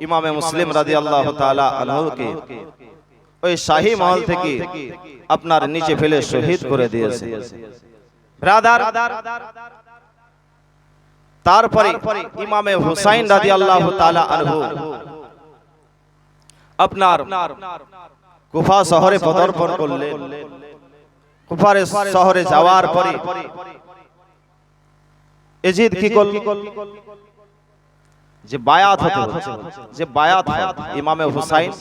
ইমামে মুসলিম রাদিয়াল্লাহু তাআলা আনহুকে ওই শাহী মহল থেকে আপনার নিচে ফেলে শহীদ করে দিয়েছে। ব্রাদার, তারপরে ইমামে হুসাইন রাদিয়াল্লাহু তাআলা আনহু আপনার কুফা শহরে পদার্পণ করলেন। কুফার শহরে যাওয়ার পরে এজিদ কি করল? যে বায়াত হতে হচ্ছে, যে বায়াত ইমামে হুসাইন,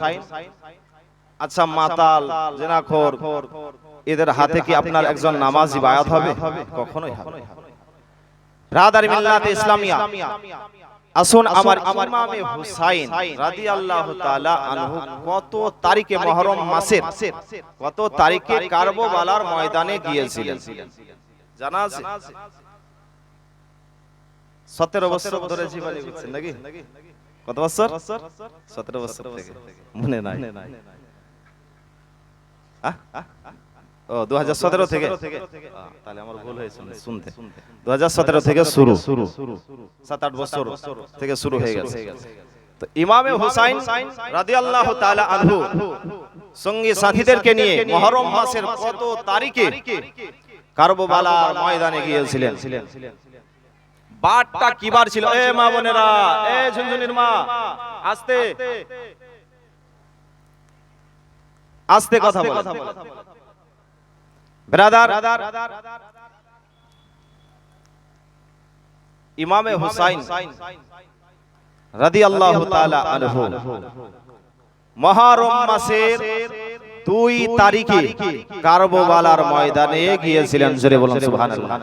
আচ্ছা মাতাল জিনাখোর এদের হাতে কি আপনার একজন নামাজি বায়াত হবে? কখনোই হবে না। রাদার মিল্লাতে ইসলামিয়া, আসুন আমার ইমামে হুসাইন রাদিয়াল্লাহু তাআলা আনহু কত তারিখে মুহররম মাসের কত তারিখে কারবালার ময়দানে গিয়েছিলেন জানা আছে? 17 বছর ধরে জীবনী করছেন নাকি? কত বছর? 17 বছর থেকে মনে নাই। ও 2017 থেকে, তাহলে আমার ভুল হয়েছে শুনতে। 2017 থেকে শুরু, 7-8 বছর থেকে শুরু হয়ে গেছে। তো ইমামে হুসাইন রাদিয়াল্লাহু তাআলা আনহু সঙ্গী সাথীদেরকে নিয়ে মুহররম মাসের কত তারিখে কারবালার ময়দানে গিয়েছিলেন। বারটা কি বার ছিল? এ মা বোনেরা, এ ঝুনঝুনির মা, আস্তে আস্তে কথা বলো। ব্রাদার, ইমামে হুসাইন রাদিয়াল্লাহু তাআলা আনহু মুহররম মাসের 2 তারিখে কারবালার ময়দানে গিয়েছিলেন। জোরে বলুন সুবহানাল্লাহ।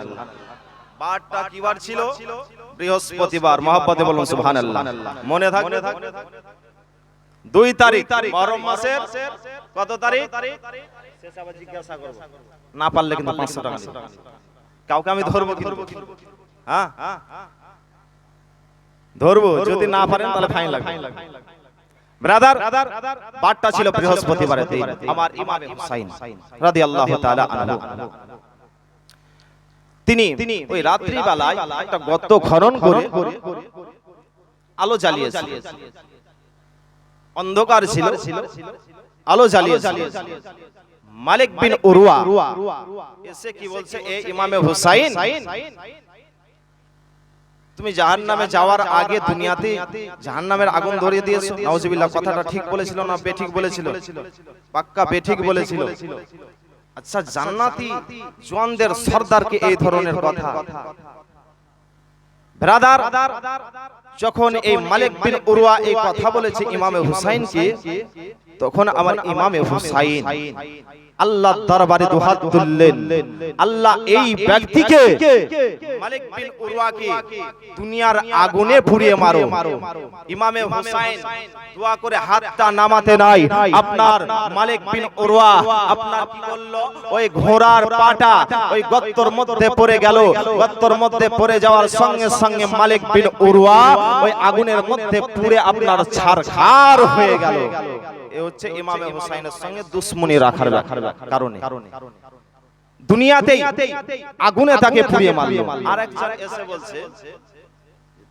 বারটা কি বার ছিল? বৃহস্পতিবার। মহব্বতে বলুন সুবহানাল্লাহ। মনে থাকবে 2 তারিখ মুহররম মাসের কত তারিখ? শেষ আবার জিজ্ঞাসা করব, না পারলে কিন্তু 500 টাকা দিন। কাউকে আমি ধরবো কিন্তু, হ্যাঁ ধরবো, যদি না পারেন তাহলে ফাইন লাগবে। ব্রাদার, বারটা ছিল বৃহস্পতিবারের দিন। আমার ইমামে হুসাইন রাদিয়াল্লাহু তাআলা আনহু তিনি ওই রাত্রি বেলায় একটা গর্ত খনন করে আলো জ্বালিয়েছেন। অন্ধকার ছিল, আলো জ্বালিয়েছেন। মালিক বিন উরওয়া এসে কি বলছে? এ ইমামে হুসাইন, তুমি জাহান্নামে যাওয়ার আগে দুনিয়াতে জাহান্নামের আগুন ধরিয়ে দিয়েছো। নাউজুবিল্লাহ। কথাটা ঠিক বলেছিল না বেঠিক বলেছিল? পাক্কা বেঠিক বলেছিল। আচ্ছা, জান্নাতি জওয়ানদের সরদারকে এই ধরনের কথা? ব্রাদার, যখন এই মালিক বিন উরওয়া এই কথা বলেছে ইমামে হুসাইনকে, তখন আমার ইমামে হুসাইন আল্লাহর দরবারে দুহাত তুললেন, আল্লাহ এই ব্যক্তিকে মালিক বিন উরওয়াকে দুনিয়ার আগুনে পুড়িয়ে মারো। ইমামে হুসাইন দোয়া করে হাতটা নামাতে নাই। আপনার মালিক বিন উরওয়া আপনার কি করলো? ওই ঘোড়ার পাটা ওই গর্তের মধ্যে পড়ে গেল। গর্তের মধ্যে পড়ে যাওয়ার সঙ্গে সঙ্গে মালিক বিন উরওয়া ওই আগুনের মধ্যে পুড়ে আপনার ছারখার হয়ে গেল। এ হচ্ছে ইমামে হুসাইনের সঙ্গে দুশমনি রাখার কারণে দুনিয়াতেই আগুনে তাকে পুড়িয়ে মারলো। আরেকজন এসে বলছে,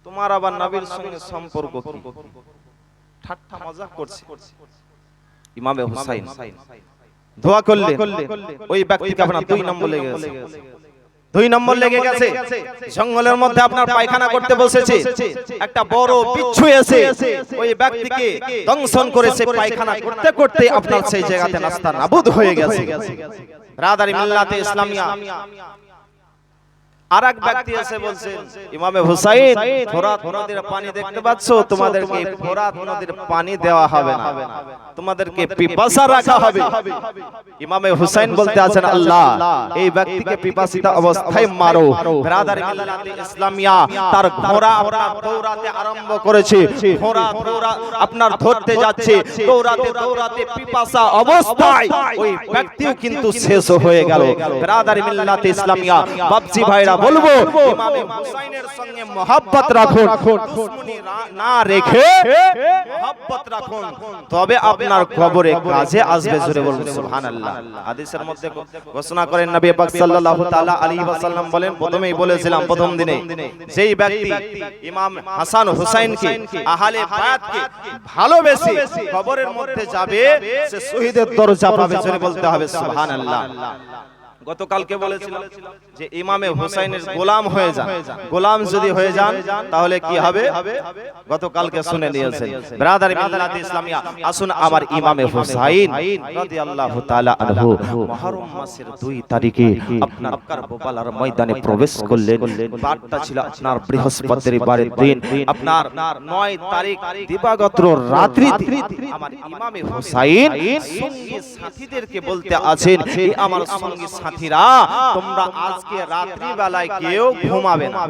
তোমার আবার নবীর সঙ্গে সম্পর্ক কি? ঠাট্টা মজাক করছে। ইমামে হুসাইন দোয়া করলে ওই ব্যক্তিকে আপনার 2 নম্বর লেগে গেছে। 2 নম্বর লেগে গেছে। জঙ্গলের মধ্যে আপনার পায়খানা করতে বসেছে, একটা বড় বিচ্ছু এসে ওই ব্যক্তিকে দংশন করেছে। পায়খানা করতে করতে আপনার সেই জায়গাতে নাস্তা নাবুদ হয়ে গেছে। রাদারি মিল্লাতে ইসলামিয়া আরেক ব্যক্তি এসে বলছে, ইমামে হুসাইন, ফোরাত নদীর পানি দেখতে পাচ্ছ? তোমাদেরকে ফোরাত নদীর পানি দেওয়া হবে না, তোমাদেরকে পিপাসা রাখা হবে। ইমামে হুসাইন বলতে আছেন, আল্লাহ এই ব্যক্তিকে পিপাসিত অবস্থায় মারো। ব্রাদার মিল্লাতে ইসলামিয়া তার ঘোড়া আপনার দৌড়াতে আরম্ভ করেছে। ঘোড়া আপনার ধরতে যাচ্ছে, দৌড়াতে দৌড়াতে পিপাসা অবস্থায় ওই ব্যক্তিও কিন্তু শেষ হয়ে গেল। ব্রাদার মিল্লাতে ইসলামিয়া বাপজি ভাইরা বলবো ইমামে হুসাইনের সঙ্গে মহব্বত রাখুন, দুশমনি না রেখে মহব্বত রাখুন, তবে আপনার কবরে কাজে আসবে। জোরে বলুন সুবহানাল্লাহ। হাদিসের মধ্যে ঘোষণা করেন নবী পাক সাল্লাল্লাহু তাআলা আলাইহি ওয়াসাল্লাম বলেন, প্রথমেই বলেছিলাম প্রথম দিনে, যেই ব্যক্তি ইমাম হাসান হুসাইনকে আহলে বায়াতকে ভালোবেসে কবরের মধ্যে যাবে সে শহীদের দরজা পাবে। জোরে বলতে হবে সুবহানাল্লাহ। গতকালকে বলেছিলাম যে ইমামে হুসাইনের গোলাম হয়ে যান, গোলাম যদি হয়ে যান তাহলে কি হবে, গতকালকে শুনে নিয়েছেন। ব্রাদার মিল্লাত ইসলামিয়া, আসুন আবার ইমামে হুসাইন রাদিয়াল্লাহু তাআলা আনহু মুহররম মাসের 2 তারিখে আপনার কারবালার ময়দানে প্রবেশ করলেন। বারটা ছিল আপনার বৃহস্পতিবারের দিন, আপনার 9 তারিখ দিবাগত রাত্রিতে আমার ইমামে হুসাইন সঙ্গী সাথীদেরকে বলতে আছেন, এই আমার সঙ্গী সাথীরা, তোমরা আজকে রাত্রি বেলায় কেউ ঘুমাবে না,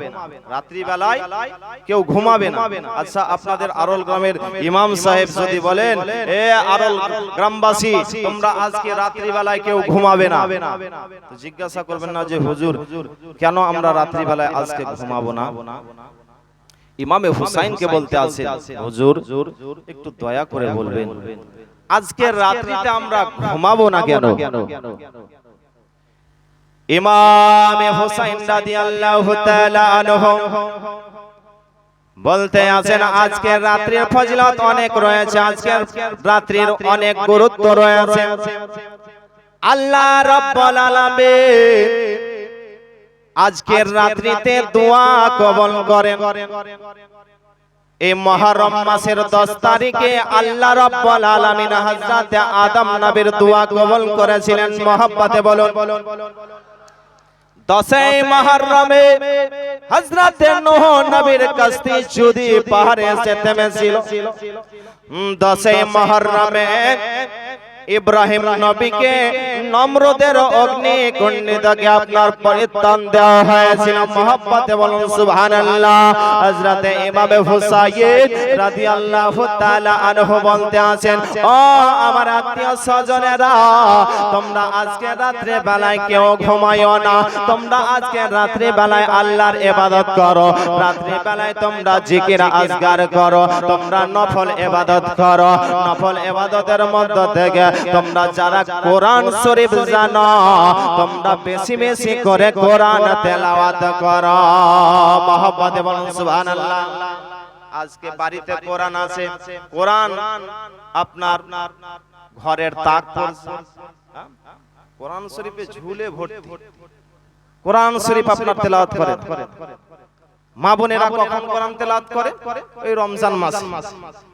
রাত্রি বেলায় কেউ ঘুমাবে না। আচ্ছা, আপনাদের আরল গ্রামের ইমাম সাহেব যদি বলেন, এ আরল গ্রামবাসী, তোমরা আজকে রাত্রি বেলায় কেউ ঘুমাবে না, তো জিজ্ঞাসা করবেন না যে হুজুর কেন আমরা রাত্রি বেলায় আজকে ঘুমাবো না? ইমামে হুসাইনকে বলতে আছে, হুজুর একটু দয়া করে বলবেন আজকের রাত্রিতে আমরা ঘুমাবো না কেন? ইমামে হুসাইন রাদিয়াল্লাহু তাআলা আনহু বলতে আছেন, আজকের রাত্রির ফজিলত অনেক রয়েছে, আজকের রাত্রির অনেক গুরুত্ব রয়েছে। আল্লাহ রাব্বুল আলামিন আজকের রাত্রিতে দোয়া কবুল করেন। এই মুহররম মাসের 10 তারিখে আল্লাহ রাব্বুল আলামিন হযরত আদম নবীর দোয়া কবুল করেছিলেন। মহব্বতে বলুন, 10 মুহররমে হযরত নূহ নবীর কাস্তি যদি পাহাড়ে এসে থেমেছিল। 10 মুহররমে ইব্রাহিম নবীকে নমরুদের অগ্নিকুণ্ডে থেকে আপনার পরিত্রাণ দেওয়া হয়েছিল। মহব্বতে বলুন সুবহানাল্লাহ। হযরত ইমামে হুসাইন রাদিয়াল্লাহু তাআলা আনহু বলতে আছেন, ও আমার আত্মীয় স্বজনেরা, তোমরা আজকে রাত্রে বেলায় কেউ ঘুমায়ো না, তোমরা আজকে রাত্রে বেলায় আল্লাহর ইবাদত করো, রাত্রে বেলায় তোমরা জিকির আজগার করো, তোমরা নফল ইবাদত করো। নফল ইবাদতের মধ্য থেকে তোমরা যারা কোরআন শরীফ জানো, তোমরা বেশি বেশি করে কোরআন তেলাওয়াত করো। মহব্বতে বলুন সুবহানাল্লাহ। আজকে বাড়িতে কোরআন আছে, কোরআন আপনার ঘরের তাক পড়ছে, কোরআন শরীফে ঝুলে ভর্তি, কোরআন শরীফ আপনার তেলাওয়াত করে। মা বোনেরা কখন কোরআন তেলাওয়াত করে? ওই রমজান মাস।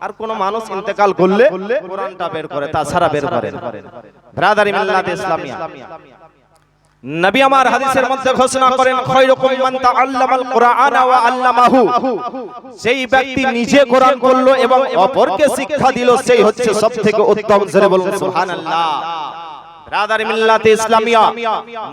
আর কোন মানুষ ইন্তেকাল করলে কোরআনটা বের করে, তাছাড়া বের করে না। ব্রাদার মিল্লাত ইসলামিয়া, নবী আমার হাদিসের মধ্যে ঘোষণা করেন, খায়রুকুম মান তাআল্লামাল কুরআনা ওয়া আল্লামাহু। সেই ব্যক্তি নিজে কোরআন পড়লো এবং অপরকে শিক্ষা দিল, সেই হচ্ছে সবথেকে উত্তম। জোরে বলুন সুবহানাল্লাহ। ব্রাদার মিল্লাত ইসলামিয়া,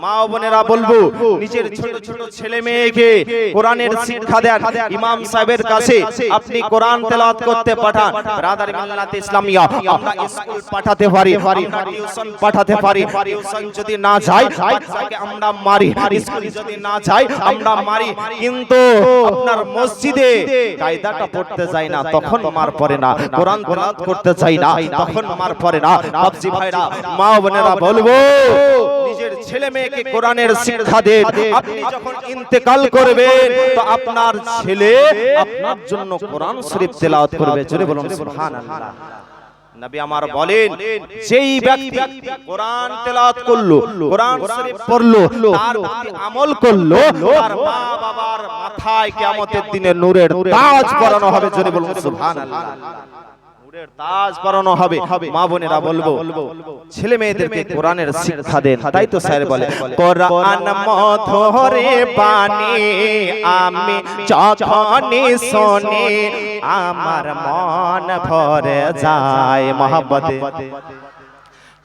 মা ও বোনেরা বলবো, নিজের ছোট ছোট ছেলে মেয়েকে কোরআনের শিক্ষা দেন। ইমাম সাহেবের কাছে আপনি কোরআন তেলাওয়াত করতে পাঠান। ব্রাদার মিল্লাত ইসলামিয়া, আমরা স্কুল পাঠাতে পারি, টিউশন পাঠাতে পারি। টিউশন যদি না যায় বাচ্চাকে আমরা মারি, স্কুল যদি না যায় আমরা মারি, কিন্তু আপনার মসজিদে কায়দাটা পড়তে যায় না, তখন মার পড়ে না। কোরআন তেলাওয়াত করতে চাই না, তখন মার পড়ে না। বাপজি ভাইরা, মা ও বোনেরা বলবো, নিজের ছেলে মেয়েকে কোরআনের শিক্ষা দেন। আপনি যখন ইন্তেকাল করবেন তো আপনার ছেলে আপনার জন্য কোরআন শরীফ তেলাওয়াত করবে। জোরে বলুন সুবহানাল্লাহ। নবী আমার বলেন, যেই ব্যক্তি কোরআন তেলাওয়াত করলো, কোরআন শরীফ পড়লো, তার প্রতি আমল করলো, তার মা বাবার মাথায় কিয়ামতের দিনে নূরের তাজ পরানো হবে। জোরে বলুন সুবহানাল্লাহ। তাজ পরানো হবে। মা বোনেরা বলবো, ছেলে মেয়েদেরকে কোরআনের শিক্ষা দেন। তাই তো স্যার বলে, কোরআন মধুরে বাণী আমি যখনই শুনি আমার মন ভরে যায়। মহব্বতে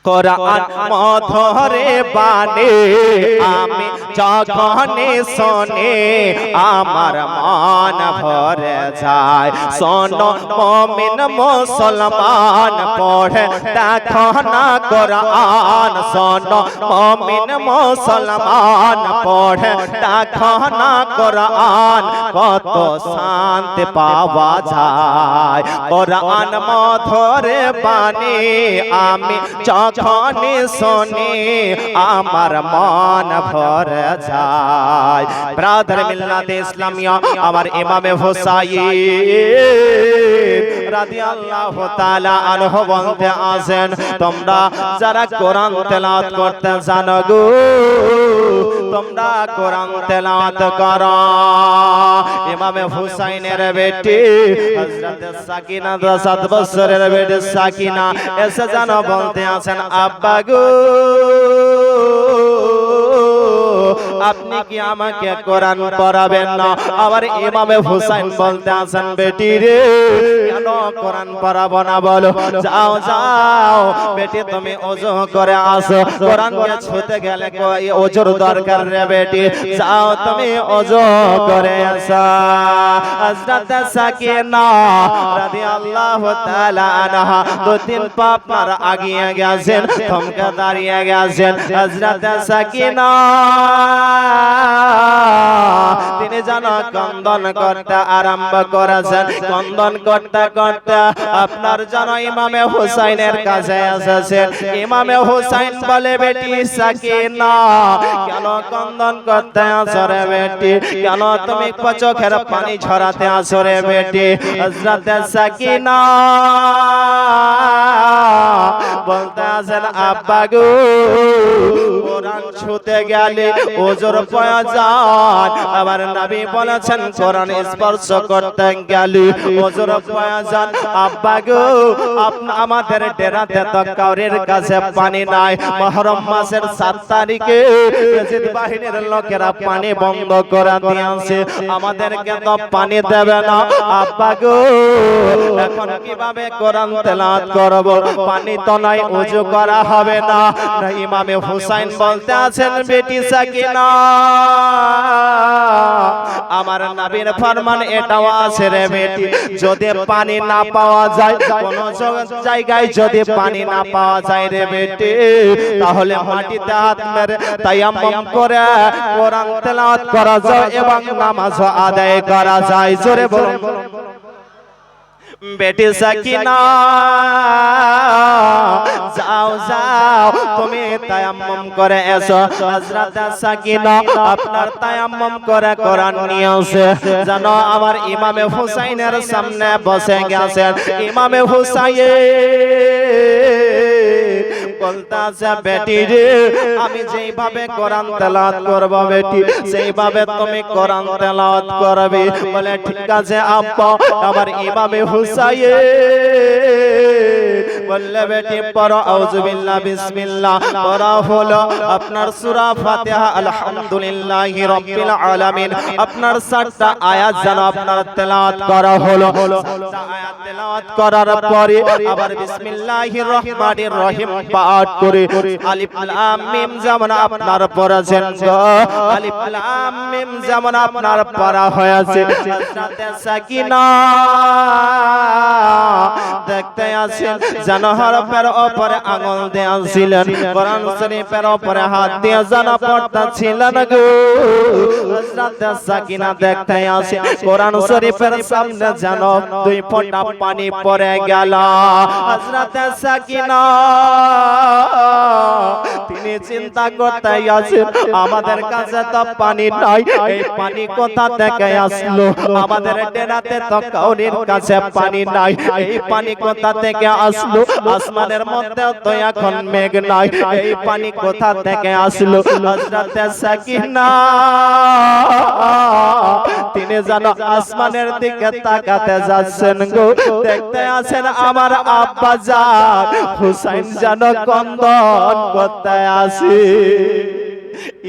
কোরআন মধুরে বাণী আমি যখন শোনে আমার মন ভরে যায়। শোনো মুমিন মুসলমান পড়ে দেখো না কোরআন, শোনো মুমিন মুসলমান পড়ে দেখো না কোরআন, কত শান্তি পাওয়া যায়। কোরআন মধুরে বাণী আমি যখন শুনি আমার মন ভরে যায়। ব্রাদার মিল্লাতে ইসলামিয়া আমার ইমামে হুসাইন রাদিয়াল্লাহু তাআলা আনহু বলতে আছেন, তোমরা যারা কোরআন তেলাওয়াত করতে জানো গো, তোমরা কোরআন তেলাওয়াত করো। ইমামে হুসাইনের বেটি হযরত সাকিনা 7 বছরের বেটি সাকিনা এসে জানো বলতে আছেন, আব্বা গো আপনি কি আমাকে কোরআন পড়াবেন না? আবার ইমামে হুসাইন বলতে আছেন, বেটি রে কেন কোরআন পড়াবো না বলো? যাও যাও বেটি তুমি ওযু করে আসো, কোরআনকে ছুঁতে গেলে ওযুর দরকার রে বেটি, যাও তুমি ওযু করে আসো। হযরত সাকিনা রাদিয়াল্লাহু তাআলা আনহা 2-3 পা আপনার আগিয়ে গেছেন, থমকে দাঁড়িয়ে গেছেন। হযরত সাকিনা তিনি যেন ক্রন্দন করতে আরম্ভ করেছেন। ক্রন্দন করতে করতে আপনার যেন ইমামে হুসাইনের কাছে এসেছেন। ইমামে হুসাইন বলে, বেটি সাকিনা কেন ক্রন্দন করতে আসো রে বেটি? কেন তুমি চোখের পানি ঝরাতে আসো রে বেটি? হযরত সাকিনা বলতে আছেন, আব্বা গো কোরআন ছুঁতে গেলে ওযুর প্রয়োজন। আবার নবী বলেছেন কোরআন স্পর্শ করতে গেলে ওযুর প্রয়োজন। আব্বা গো আমাদের ডেরাতে তো কাউরের কাছে পানি নাই। মুহররম মাসের 7 তারিখে ইয়াজিদ বাহিনীর লোকেরা পানি বন্ধ করে দিয়েছে, আমাদেরকে তো পানি দেবে না। আব্বা গো এখন কিভাবে কোরআন তেলাওয়াত করব? পানি তো নাই, ওযু করা হবে না। ইমামে হুসাইন বলতে আছেন, বেটি সাকিনা আমার নবীর ফরমান এটাও আছে রে বেটি, যদি পানি না পাওয়া যায় কোন জায়গায়, যদি পানি না পাওয়া যায় রে বেটি, তাহলে মাটিতে হাত মেরে তায়াম্মুম করে কোরআন তেলাওয়াত করা যায় এবং নামাজ আদায় করা যায়। জোরে বলুন বেটি সাকিনা যাও যাও তুমি তায়াম্মুম করে এসো। হযরত সাকিনা আপনার তায়াম্মুম করে কোরআন নিয়ে আসে, জানো আমার ইমামে হুসাইনের সামনে বসে গেছেন। ইমামে হুসাইন বলতাছে, বেটি রে আমি যেইভাবে কোরআন তেলাওয়াত করব বেটি সেইভাবে তুমি কোরআন তেলাওয়াত করবে। বলে ঠিক আছে আব্বা। আমার ইমামে হুসাইন বললে, বেটি পড়ো আউযু বিল্লাহ বিসমিল্লাহ। পড়া হলো আপনার সূরা ফাতিহা আলহামদুলিল্লাহি রাব্বিল আলামিন। আপনার 7টা আয়াত যেন আপনার তেলাওয়াত করা হলো। 7টা আয়াত তেলাওয়াত করার পরে আবার বিসমিল্লাহির রহমানির রহিম পাঠ করে আলিফ লাম মিম যেমন আপনার পড়াছেন, আলিফ লাম মিম যেমন আপনার পড়া হয়েছে। হযরত সাকিনা দেখতে আছেন যেন হরফের উপরে আঙ্গুল দিয়েছিলেন, কোরআন শরীফের উপরে হাত দিয়ে যেন পড়তেছিলেন গো। হযরত সাকিনা দেখতে আছেন কোরআন শরীফের সামনে যেন 2 ফোঁটা পানি পড়ে গেল। হযরত সাকিনা তিনি চিন্তা করতে আছেন, আমাদের কাছে তো পানি নাই, এই পানি কোথা থেকে আসলো? আমাদের ডেরাতে তো কাউরির কাছে পানি নাই, এই পানি কোথা থেকে আসলো? আসমানের মধ্যে তো এখন মেঘ নাই, এই পানি কোথা থেকে আসলো? হযরত সাকিনা তিনি যেন আসমানের দিকে তাকাতে যাচ্ছেন গো। দেখতে আছেন আমার আব্বা জান হুসাইন যেন ক্রন্দন করতে আসে।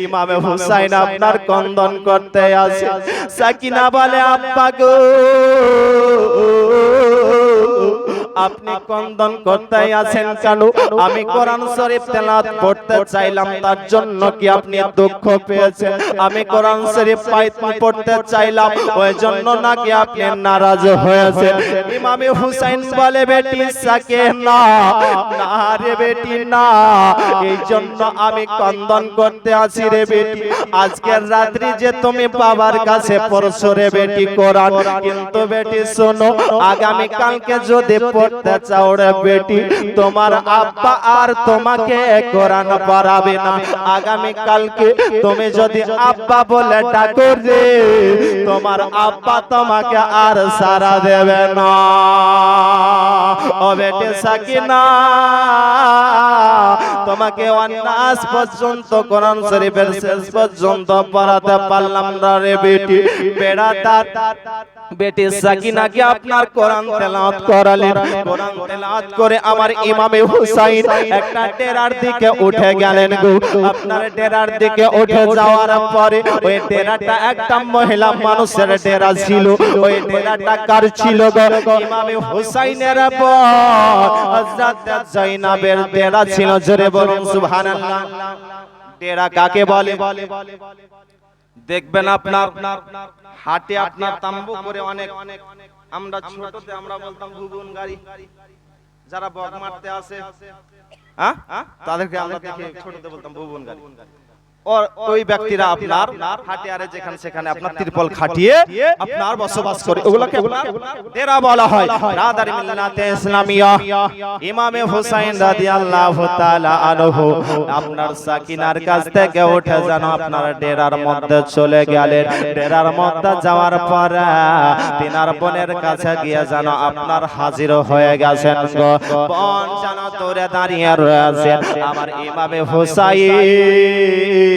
ইমামে হুসাইন আপনার ক্রন্দন করতে আসে। সাকিনা বলে, আব্বা গো আপনি কন্দন করতে আছেন কেন? আমি কোরআন শরীফ তেলাওয়াত পড়তে চাইলাম, তার জন্য কি আপনি দুঃখ পেয়েছেন? আমি কোরআন শরীফ পড়তে চাইলাম, ওই জন্য নাকি আপনি নারাজ হয়েছেন? ইমামে হুসাইন বলে, বেটি সাকিনা, না রে বেটি না, এই জন্য আমি কন্দন করতে আছি রে বেটি। আজকের রাত্রি যে তুমি বাবার কাছে পড়ছো রে বেটি কোরআন, কিন্তু বেটি শোনো, আগামী কালকে যদি পড়তে চাও রে বেটি, তোমার আব্বা আর তোমাকে কোরআন পড়াবে না। আগামী কালকে তুমি যদি আব্বা বলে ডাকো রে, তোমার আব্বা তোমাকে আর সারা দেবে না। ও বেটি সাকিনা, তোমাকে ওয়ান্নাস পর্যন্ত কোরআন শরীফের শেষ পর্যন্ত পড়াতে পারলাম না রে বেটি। বেড়াদার বেটি সাকিনাকে আপনার কোরআন তেলাওয়াত করালেন। কোরআন তেলাওয়াত করে আমার ইমামে হুসাইন একটা ডেরার দিকে উঠে গেলেন গো। আপনার ডেরার দিকে উঠে যাওয়ার পরে ওই ডেরাটা একটা মহিলা মানুষের ডেরা ছিল। ওই ডেরাটা কার ছিল গো? ইমামে হুসাইনের পর হযরত জাইনাবের ডেরা ছিল। জোরে বলুন সুবহানাল্লাহ। ডেরা কাকে বলে? দেখবেন আপনার হাটে আপনার তাম্বু করে অনেক, আমরা ছোটতে আমরা বলতাম ভুবন গাড়ি, যারা বক মারতে আসে হ্যাঁ তাদেরকে আমরা দেখে ছোটতে বলতাম ভুবন গাড়ি। ওই ব্যক্তিরা আপনার হাটে আরে যেখানে সেখানে আপনার ত্রিপল খাটিয়ে আপনার বসবাস করে, ওগুলোকে আপনার ডেরা বলা হয়। রাদার মিল্লাতে ইসলামিয়া ইমামে হুসাইন রাদিয়াল্লাহু তাআলা আনহু আপনার সাকিনার কাছ থেকে উঠে যেন আপনার ডেরার মধ্যে চলে গেলেন। ডেরার মধ্যে যাওয়ার পর তিনার বোনের কাছে গিয়ে যেন আপনার হাজির হয়ে গেছেন গো। বোন যেন দূরে দাঁড়িয়ে রয়েছে। আমার ইমামে হুসাইন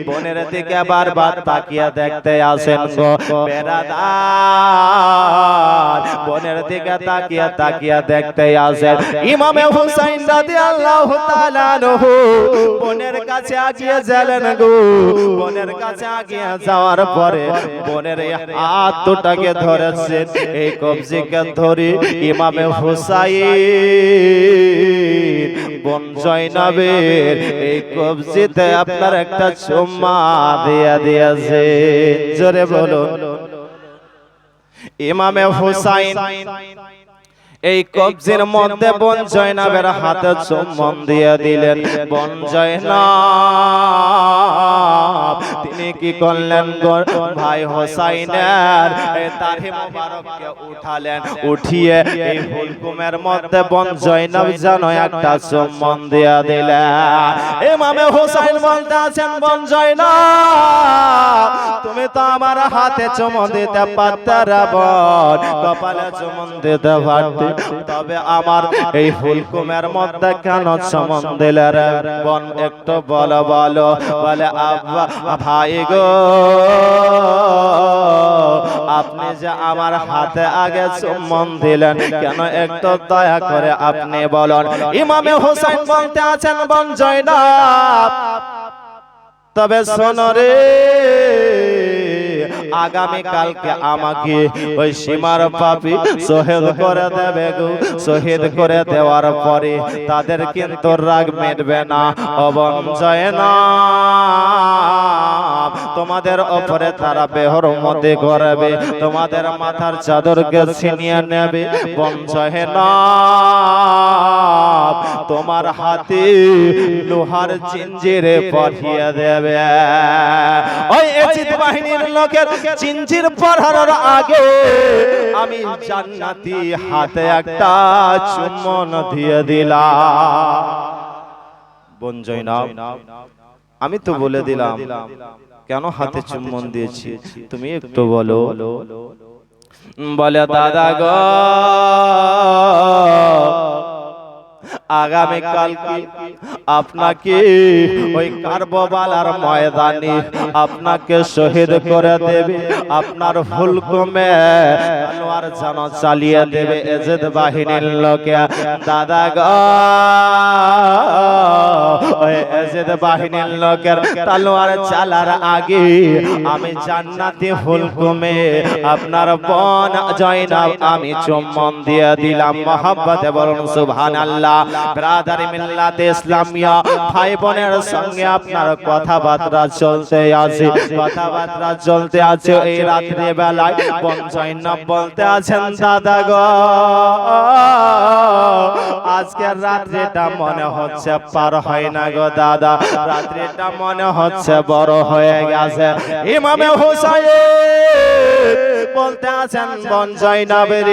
বোনের দিকে বারবার তাকিয়ে দেখতে আসেন গো। বেরাদার বোনের দিকে তাকিয়ে দেখতে আসেন। ইমামে হুসাইন রাদিয়াল্লাহু তাআলা আনহু বোনের কাছে আগিয়ে গেলেন গো। বোনের কাছে আগিয়ে যাওয়ার পরে বোনের হাত দুটাকে ধরেছেন। এই কবজিকে ধরে ইমামে হুসাইন বোন জয়নাবের এই কবজিতে আপনার একটা চুম্মা দিয়ে দিয়েছে। জোরে বলুন। ইমামে হুসাইন এই কবজির মধ্যে বোন জয়নাবের হাতে চুম্বন দিয়ে দিলেন। বোন জয়নাব তিনি কি করলেন গো? ভাই হুসাইনের দাড়ি মোবারককে উঠালেন, উঠিয়ে এই হুলকুমের মধ্যে বোন জয়নাব যেন একটা চুম্বন দিয়ে দিলেন। ইমামে হুসাইন বলতে আছেন, বোন জয়নাব তুমি তো আমার হাতে চুম্বন দিতে পারতে রে বোন, কপালে চুম্বন দিতে পারতে, তবে আমার এই হুলকুমের মধ্যে কেন চুম্বন দিলে রে বোন? একটু বলো বলো। বলে আব্বা ভাই গো, আপনি যে আমার হাতে আগে চুম্বন দিলেন কেন, একটু দয়া করে আপনি বলুন। ইমামে হুসাইন বলতে আছেন, বোন জয়নাব তবে শোনো রে, আগামী কালকে আমাকে ওই সীমার পাপী শহীদ করে দেবে গো। শহীদ করে দেওয়ার পরে তাদের কিন্তু রাগ মিটবে না। বোন জয়নাব তোমাদের উপরে তারা বেহরমতি করবে, তোমাদের মাথার চাদরকে ছিনিয়ে নেবে। বোন জয়নাব তোমার হাতে লোহার জিঞ্জিরে পাঠিয়ে দেবে। ওই এজিদ বাহিনীর লোকের জিঞ্জির পরানোর আগে আমি জান্নাতি হাতে একটা চুম্বন দিয়ে দিলাম। বোন জয়নাব আমি তো বলে দিলাম কেন হাতে চুম্বন দিয়েছি, তুমি একটু বলো। বলে দাদা গো, আগামী কালকে আপনাকে ওই কারবালার ময়দানে আপনাকে শহীদ করে দেবে, আপনার হুলকুমে তলোয়ার যেন চালিয়ে দেবে এজিদ বাহিনীর লোকে। দাদা গো, ওই এজিদ বাহিনীর লোকের তলোয়ার চালার আগে আমি জান্নাতি হুলকুমে আপনার বোন জয়নাব আমি চুম্বন দিয়ে দিলাম। মহব্বতে বলুন সুবহানাল্লাহ। ব্রাদার মিল্লাতে ইসলামিয়া ভাই বোনের সঙ্গে আপনার কথাবার্তা চলতে আছে, কথাবার্তা চলতে আছে। এই রাত্রি বেলায় বোন জয়নাব বলতে আছেন, দাদা গো আজকের রাত্রিটা মনে হচ্ছে পার হয় না গো দাদা, রাত্রিটা মনে হচ্ছে বড় হয়ে গেছে। ইমামে হুসাইন বলতে আছেন, বোন জয়নাবের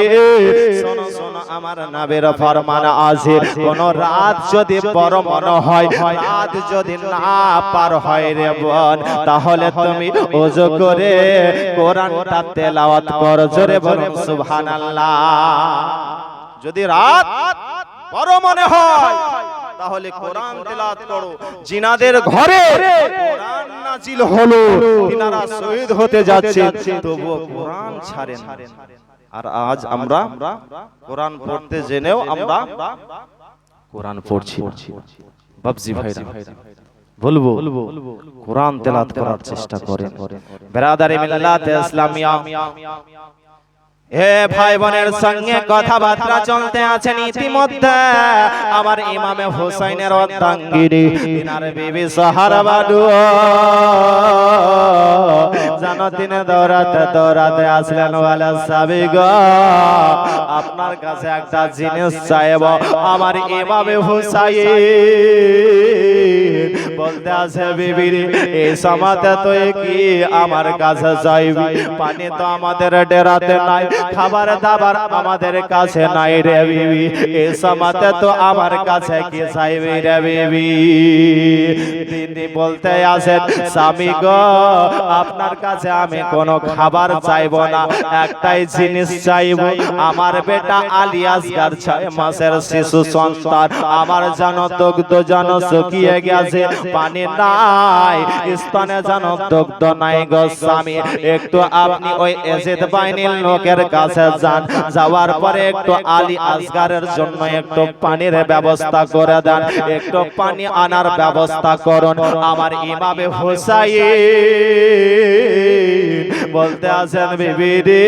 শোনো শোনো, আমার নবীর ফরমান আছে, কোন রাত যদি বড় মনে হয়, রাত যদি না পার হয় রে বোন, তাহলে তুমি ওযু করে কোরআনটা তেলাওয়াত করো। জোরে বলুন সুবহানাল্লাহ। যদি রাত বড় মনে হয় তাহলে কোরআন তেলাওয়াত করো। জিনাদের ঘরে কোরআন নাজিল হলো, তিনারা শহীদ হতে যাচ্ছে, তবুও কোরআন ছাড়েন। আর আজ আমরা কোরআন পড়তে জেনেও আমরা কোরআন পড়ছি। বাবজি ভাইরা বলবো কোরআন তেলাওয়াত করার চেষ্টা করেন। বিরাদারে মিল্লাতে ইসলামিয়া হে ভাই বোনের সঙ্গে কথাবার্তা চলতে আছেন। ইতিমধ্যে আমার ইমামে হুসাইনের অর্ধাঙ্গিনী তিনার বিবি সাহারাবাদু জানো তিনি দৌড়াতে দৌড়াতে আসলেন, ওয়ালা সাবিগ আপনার কাছে একটা জিনিস চাইব। আমার ইমামে হুসাইন বলতে আছে, বিবি এই সমাতে তো কি আমার কাছে চাইবি? পানি তো আমাদের ডেরাতে নাই, খাবার দাবার আমাদের কাছে নাই রে বিবি, এই সমাতে তো আমার কাছে কি চাইবি রে বিবি? তিনি বলতে আছেন, স্বামী গো আপনার কাছে আমি কোনো খাবার চাইবো না, একটাই জিনিস চাইবো, আমার বেটা আলী আসগার 6 মাসের শিশু সন্তান, আমার যেন দুগ্ধ যেন শুকিয়ে গেছে, পানি নাই, স্তনে যেন দুগ্ধ নাই গো স্বামী। একটু আপনি ওই এজিদ বাহিনীর লোকের কাছে যান, যাওয়ার পরে একটু আলী আসগারের জন্য একটু পানির ব্যবস্থা করে দেন, একটু পানি আনার ব্যবস্থা করুন। আমার ইমামে হুসাইন বলতে আছেন, বিবি রে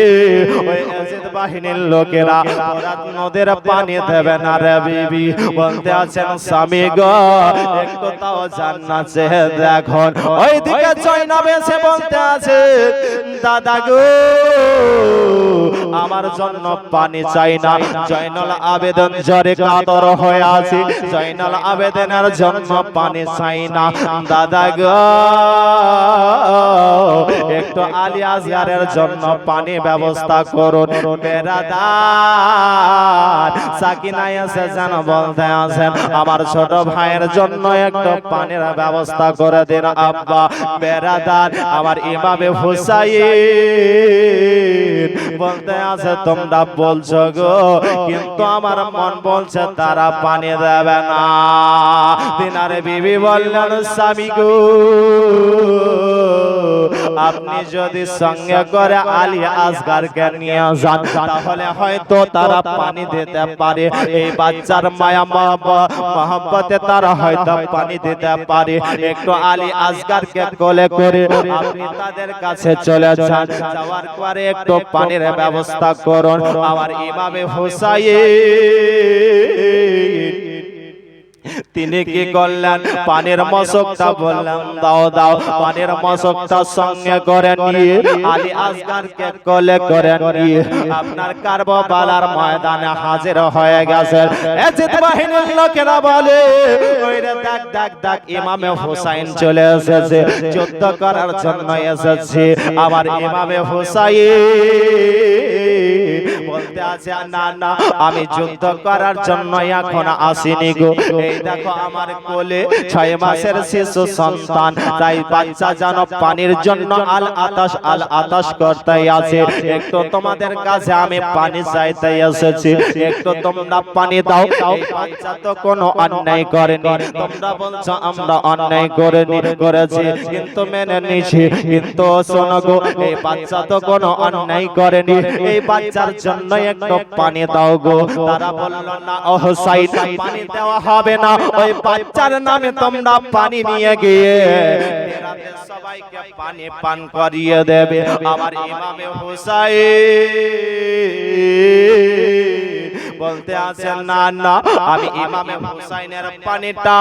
ওই এজিদ বাহিনীর লোকেরা ফোরাত নদের পানি দেবে না রে বিবি। বলতে আছেন, স্বামী গো একটু তাও জান্নাতে দেখুন। ওইদিকে জয়নাব এসে বলতে আছে, দাদা গো আমার জন্য পানি চাই না। জয়নুল আবেদিন জ্বরে কাতর হয়ে আছে, জয়নুল আবেদিনের জন্য পানি চাই না। দাদা গো একটু আলী আসগারের জন্য পানি ব্যবস্থা করুন। বেরাদার সাকিনা এসে যেন বলতে আছেন, আমার ছোট ভাইয়ের জন্য একটু পানির ব্যবস্থা করে দিন আব্বা। বেরাদার আমার ইমামে হুসাইন বলতে আছে, তোমরা বলছো গো কিন্তু আমার মন বলছে তারা পানি দেবে না। তিনারে বিবি বললেন, স্বামী গো আপনি যদি সঙ্গে করে আলী আসগারকে নিয়ে যান তাহলে হয়তো তারা পানি দিতে পারে, এই বাচ্চার মায়া মহব্বতে তারা হয়তো পানি দিতে পারে। একটু আলী আসগারকে কোলে করে আপনি তাদের কাছে চলে যান, যাওয়ার পরে একটু পানির ব্যবস্থা করুন। আমার ইমামে হুসাইন তিনি কি করলেন, পানির মশকটা বললেন দাও দাও, পানির মশকটা সঙ্গে করে নিয়ে আলী আসগারকে কোলে করে নিয়ে আপনার কারবালার ময়দানে হাজির হয়ে গেছে। এজিদ বাহিনীর লোকেরা বলে, ওইরে দেখ দেখ দেখ ইমামে হুসাইন চলে এসেছে, যুদ্ধ করার জন্য এসেছে। আমার ইমামে হুসাইন বলতে বলতে আছে না না আমি যুদ্ধ করার জন্য এখন আসিনি গো। এই দেখো আমার কোলে 6 মাসের শিশু সন্তান, তাই বাচ্চা যেন পানির জন্য আল আতাশ করতে আছে। একটু তোমাদের কাছে আমি পানি চাইতে এসেছি, একটু তোমরা পানি দাও। এই বাচ্চা তো কোনো অন্যায় করেনি, তোমরা বলছো আমরা অন্যায় করেছি কিন্তু মেনে নিছি, কিন্তু শোনো গো এই বাচ্চা তো কোনো অন্যায় করেনি, এই বাচ্চার জন্য একটু পানি দাও গো। তারা বলল না ও হুসাইন পানি দেওয়া হবে না, ওই বাচ্চার নামে তোমরা পানি নিয়ে গিয়ে সবাইকে পানি পান করিয়ে দেবে। আবার ইমামে হুসাইন বলতে আছেন না না আমি ইমামে হুসাইনের পানিটা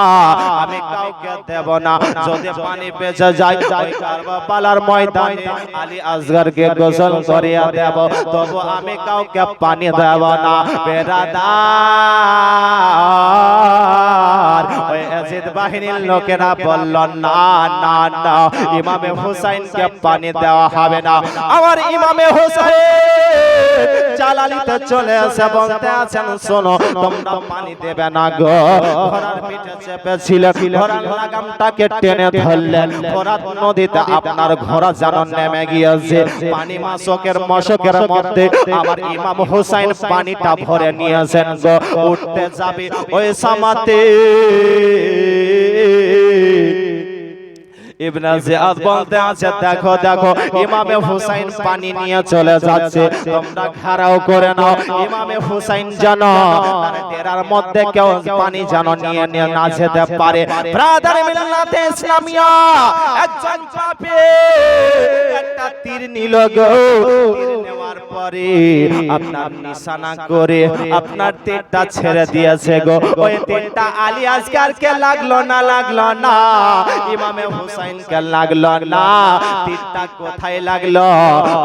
আমি কাউকে দেব না, যদি পানি বেঁচে যায় ওই কারবালার ময়দানে আলী আসগরকে গোসল করিয়ে দেব, তবু আমি কাউকে পানি দেব না। বেরাদার ওই ইয়াজিদ বাহিনীর লোকেরা বলল না না না ইমামে হুসাইনকে পানি দেওয়া হবে না। আমার ইমামে হুসাইন জালালিতে চলে এসে বলতে আছেন শোনো তোমরা পানি দেবে না গো। ঘোড়ার পিঠে চেপেছিলেন, ঘোড়ার লাগামটাকে টেনে ধরলেন, ফোরাত নদীতে আপনার ঘোড়া যেন নেমে গিয়েছে। পানি মশকের মধ্যে আমার ইমাম হুসাইন পানিটা ভরে নিয়েছেন গো। উঠতে যাবে ওই সামাতে ইবনে জিয়াদ বলতে আছে দেখো দেখো ইমামে হুসাইন পানি নিয়ে চলে যাচ্ছে, তোমরা ঘেরাও করে নাও। ইমামে হুসাইন জানো তার ডেরার মধ্যে কেউ পানি জানো নিয়ে না যেতে পারে। ব্রাদার মিল্লাতে ইসলামিয়া একজন পাপী একটা তীর নিল গো। তীর নেওয়ার পরে আপনার নিশানা করে আপনার তীরটা ছেড়ে দিয়েছে গো। ওই তীরটা আলী আসগরকে লাগলো না ইমামে হুসাইনকে লাগলো না। তীরটা কোথায় লাগলো?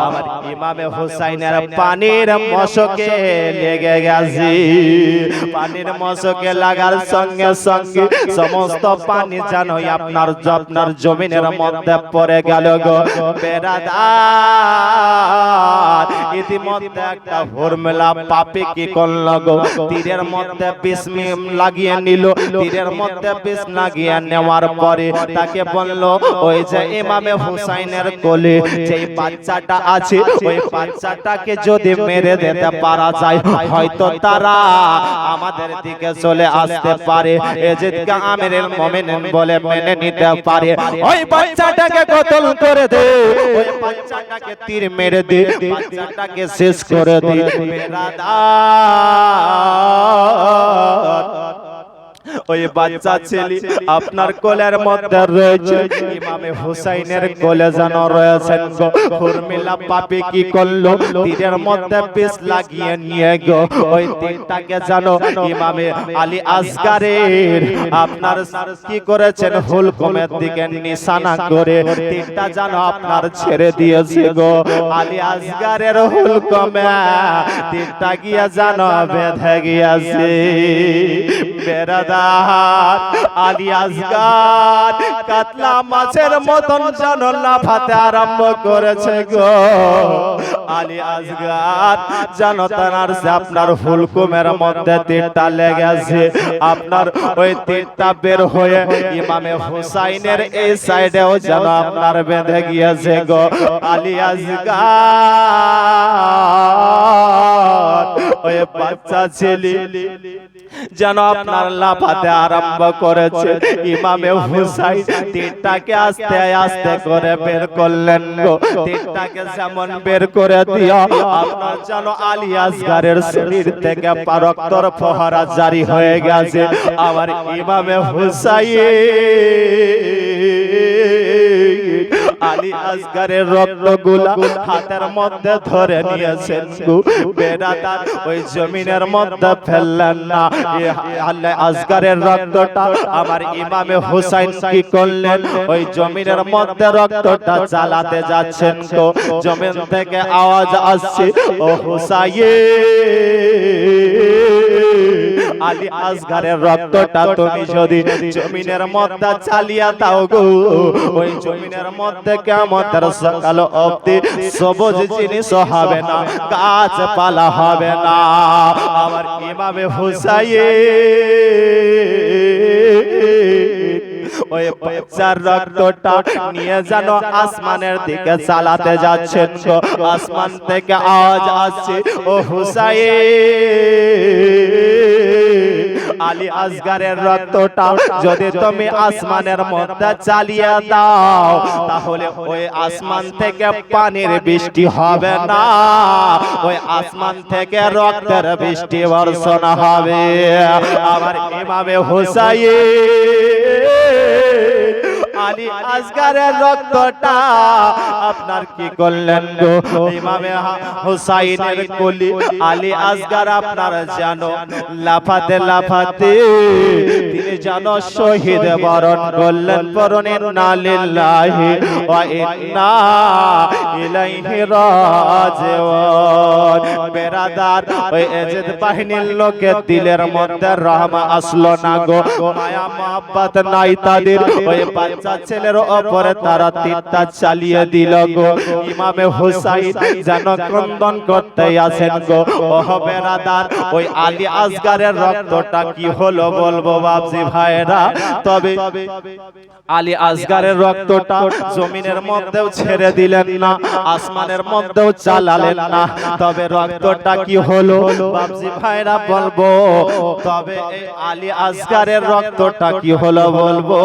আমার ইমামে হুসাইনের পানির মশকে লেগে গেছে। পানির মশকে লাগার সঙ্গে সঙ্গে সমস্ত পানি জানো আপনার জমিনের মধ্যে পড়ে গেল গো। বেরাদার ইতিমধ্যে একটা হুরমেলা পাপী কি করল গো, তীরের মধ্যে বিষ লাগিয়ে নিল। তীরের মধ্যে বিষ লাগিয়ে নেওয়ার পরে তাকে বলল ওই যে ইমামে হুসাইনের কোলে যেই বাচ্চাটা আছে ওই বাচ্চাটাকে যদি মেরে দিতে পারা যায় হয়তো তারা আমাদের দিকে চলে আসতে পারে। ইয়াজিদকে আমিরুল মুমিনিন বলে মেনে নিতে পারে। ওই বাচ্চাটাকে কতল করে দে, ওই বাচ্চাটাকে তীর মেরে দে, বাচ্চাটাকে শেষ করে দে। বেরাদার ওই বাচ্চা ছেলে আপনার কোলের মধ্যে রয়েছে, ইমামে হুসাইনের কোলে যেন রয়েছেন গো। হুরমিলা পাপী কি করলো? তীরের মধ্যে বিষ লাগিয়ে নিয়ে গো ওই তীরটাকে জানো ইমামে আলী আসগরের আপনার কি করেছেন হুলকমের দিকে নিশানা করে তীরটা জানো আপনার ছেড়ে দিয়েছে গো। আলী আসগরের হুলকমে তীরটা গিয়ে জানো বেঁধে গিয়েছে। বেরাদার আলী আসগর কাতলা মাছের মতন যেন লাফাতে আরম্ভ করেছে গো। আলী আসগর জানো তার আপনার হুলকুমের মধ্যে তীরটা লেগেছে, আপনার ওই তীরটা বের হয়ে ইমামে হুসাইনের এই সাইডেও যেন আপনার বেঁধে গিয়েছে গো। আলী আসগর ওই বাচ্চা ছেলে যেন আপনার লাফাতে আরম্ভ করেছে। ইমামে হুসাইন তীরটাকে আস্তে আস্তে করে বের করলেন গো। তীরটাকে যেমন বের করে দিয়া আপনার যেন আলী আসগরের শরীর থেকে রক্তর ফোয়ারা জারি হয়ে গেছে। আমার ইমামে হুসাইন আলী আসগরের রক্তগুলা হাতের মধ্যে ধরে নিয়েছেন গো। বেরাদার ওই জমিনের মধ্যে ফেললেন না। আলী আসগরের রক্তটা আমার ইমামে হুসাইন কি করলেন? ওই জমিনের মধ্যে রক্তটা চালাতে যাচ্ছেন গো। জমিন থেকে আওয়াজ আসছে ও হুসাইন আলী আসগারের রক্তটা তুমি যদি জমিনের মধ্যে চালিয়ে দাও গো, ওই জমিনের মধ্যে কিয়ামতের সকাল অবধি সবুজ জিনিস হবে না, গাছপালা হবে না। আমার ইমামে হুসাইন ওই বাচ্চার রক্তটা নিয়ে যেন আসমানের দিকে চালাতে যাচ্ছেন গো। আসমান থেকে আওয়াজ আসছে, ও হুসাইন, আলী আসগারের রক্তটা যদি তুমি আসমানের মধ্যে চালিয়ে দাও, তাহলে ওই আসমান থেকে পানির বৃষ্টি হবে না, ওই আসমান থেকে রক্তের বৃষ্টি বর্ষণ হবে। আমার ইমামে হুসাইন আলী আসগারের রক্তটা আপনার কি করলেন গো? ইমামে হুসাইনের কলি আলী আসগার আপনার জানো লাফাতে লাফাতে তিনি জানো শহীদ বরণ করলেন। পরন ইন্না লিল্লাহি ওয়া ইন্না ইলাইহি রাজিউন। বেরাদার, ওই এজিদ বাহিনীর লোকের দিলের মধ্যে রহমত আসলো না গো, মায়া মহব্বত নাই তাদের। ওই বাচ্চা ছেলের উপরে তারা তীরটা চালিয়ে দিল গো। ইমামে হুসাইন যেন ক্রন্দন করতে আছেন গো। ও বেরাদার, ওই আলী আসগারের রক্তটা কি হলো বলবো বাপজি ভাইরা। তবে আলী আসগারের রক্তটা জমিনের মধ্যেও ছেড়ে দিলেন না, আসমানের মধ্যেও চালালেন না। তবে রক্তটা কি হলো বাপজি ভাইরা বলবো। তবে এই আলী আসগারের রক্তটা কি হলো বলবো।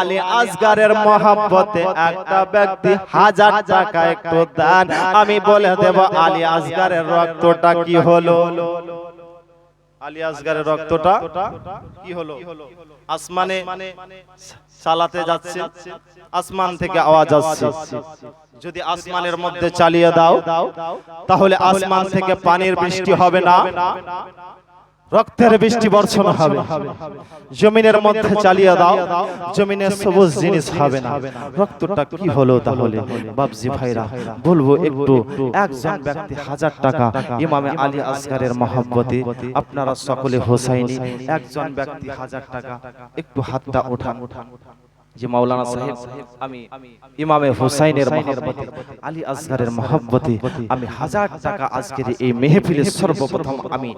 আলী আসগারের মহব্বতে একটা ব্যক্তি 1000 টাকা একটু দান, আমি বলে দেব আলী আসগারের রক্তটা কি হলো। আলী আসগারের রক্তটা কি হলো? আসমানে চালাতে যাচ্ছে, আসমান থেকে আওয়াজ আসছে, যদি আসমানের মধ্যে চালিয়ে দাও তাহলে আসমান থেকে পানির বৃষ্টি হবে না, রক্তের বৃষ্টি বর্ষণ হবে। জমিনের মধ্যে চালিয়ে দাও, জমিনের সবুজ জিনিস হবে না। রক্তটা কি হলো তাহলে বাপজি ভাইরা বলবো একটু। একজন ব্যক্তি 1000 টাকা ইমামে আলী আসগারের মহব্বতে, আপনারা সকলে হোসাইনি, একজন ব্যক্তি 1000 টাকা একটু হাতটা ওঠান যে মাওলানা সাহেব আমি ইমামে হুসাইনের মহব্বতে, আলী আসগারের মহব্বতে আমি 1000 টাকা আজকের এই মেহফিলে সর্বপ্রথম আমি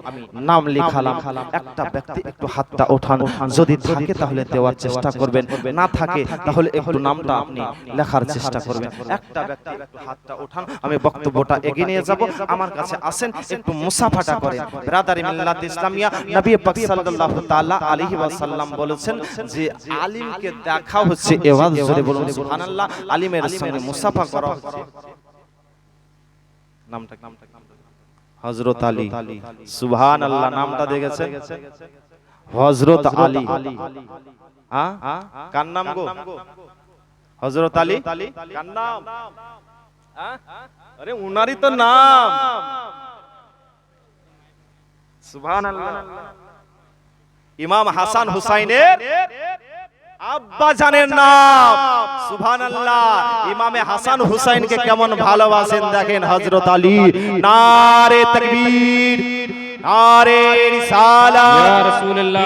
নাম লিখালাম। একটা ব্যক্তি একটু হাতটা ওঠান, যদি থাকে তাহলে দেওয়ার চেষ্টা করবেন, না থাকে তাহলে একটু নামটা আপনি লেখার চেষ্টা করবেন। একটা ব্যক্তি একটু হাতটা ওঠান, আমি বক্তব্যটা এগিয়ে নিয়ে যাব। আমার কাছে আসেন, একটু মুসাফাটা করেন। ব্রাদারি মিল্লাত ইসলামিয়া, নবী পাক সাল্লাল্লাহু তাআলা আলাইহি ওয়াসাল্লাম বলেছেন যে আলিমকে দেখা হচ্ছে এওয়াজ, জোরে বলুন সুবহানাল্লাহ। আলিমের সঙ্গে মুসাফা করা হচ্ছে। নামটা হযরত আলী, সুবহানাল্লাহ। নামটা দেখেছেন হযরত আলী। কার নাম গো? হযরত আলী কার নাম? আরে উনারই তো নাম, সুবহানাল্লাহ। ইমাম হাসান হুসাইনের আব্বা জানের নাম, সুবহানাল্লাহ। ইমামে হাসান হুসাইনকে কেমন ভালোবাসেন দেখেন হযরত আলী। নারে তাকবীর, নারে রিসালাত, ইয়া রাসূলুল্লাহ।